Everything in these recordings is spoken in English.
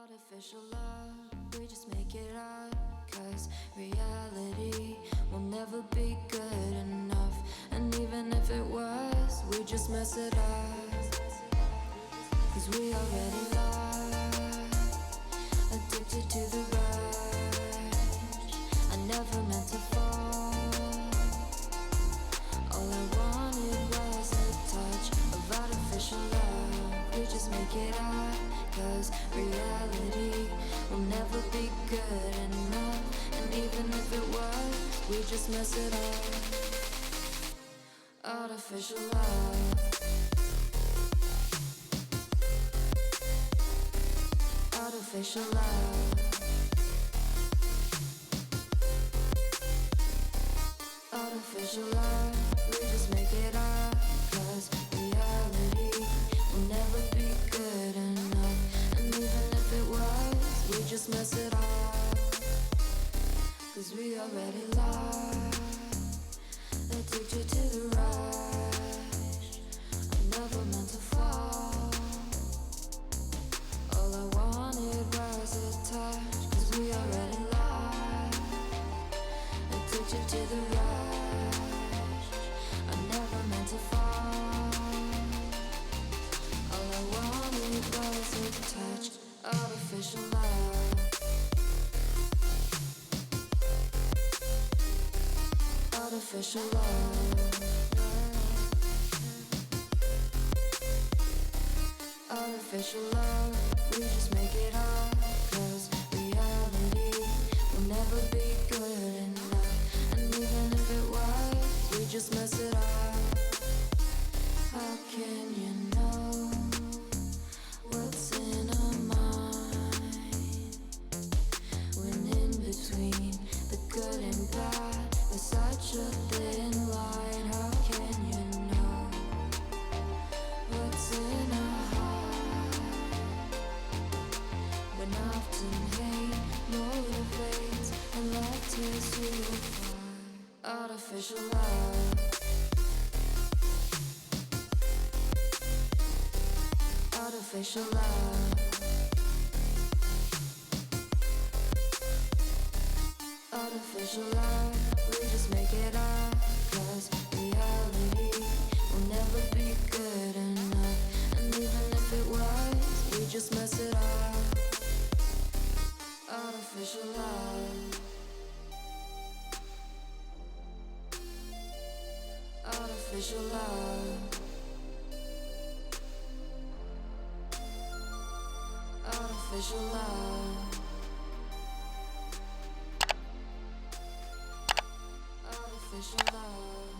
Artificial love, we just make it up. Cause reality will never be good enough. And even if it was, we just mess it up. Cause we already lost, addicted to the rush. I never meant to fall. All I wanted was a touch of artificial love. We just make it up. Cause reality will never be good enough. And even if it was, we just mess it up. Artificial love. Artificial love. Artificial love. We just make it up. Cause reality will never be good enough. And even if it was, we just mess it up. Cause we already lost, addicted to the rush. I never meant to fall. All I wanted was a touch. Cause we already lost, addicted to the rush. I never meant to fall. All I wanted was a touch. Artificial love. Artificial love. Artificial love. We just make it up. Cause reality will never be good enough. And even if it was, we just mess it up. How can you know what's in our mind? When in between the good and bad, there's such a thin line. How can you know what's in our heart? When often hate motivates and love tears you apart. Artificial love. Artificial love. Artificial love. We just make it up. Cause reality will never be good enough. And even if it was, we just mess it up. Artificial love. Artificial love. Artificial love. Artificial love.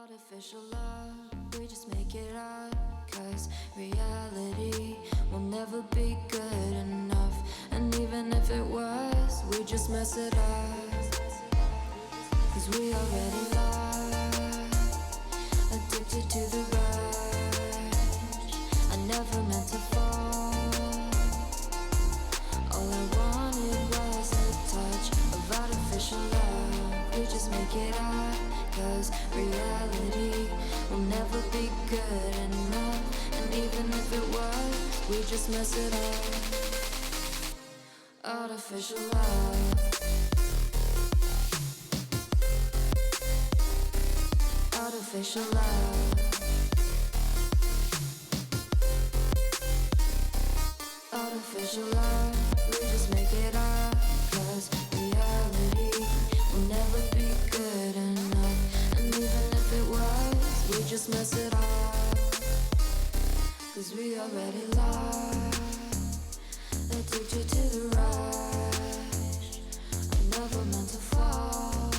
Artificial love, we just make it up. 'Cause reality will never be good enough. And even if it was, we just mess it up. 'Cause we already lost, addicted to the rush. I never meant to fall. All I wanted was a touch of artificial love. We just make it up. 'Cause reality will never be good enough. And even if it was, we just mess it up. Artificial love. Artificial love. Artificial love. We just make it up. 'Cause reality will never be good enough. And even if it was, we just mess it up. 'Cause we already lost, addicted to the rush. I never meant to fall.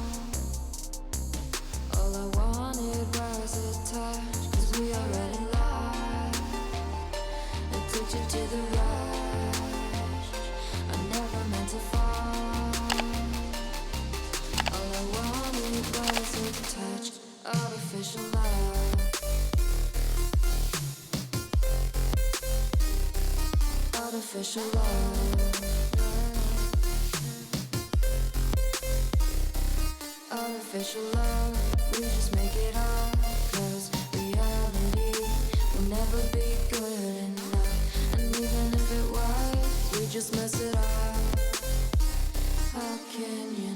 All I wanted was a touch. 'Cause we already lost, addicted to the rush. I never meant to fall. All I wanted was a touch. Artificial love. Artificial love. Artificial love. We just make it up. 'Cause reality will never be good enough. And even if it was, we just mess it up. How can you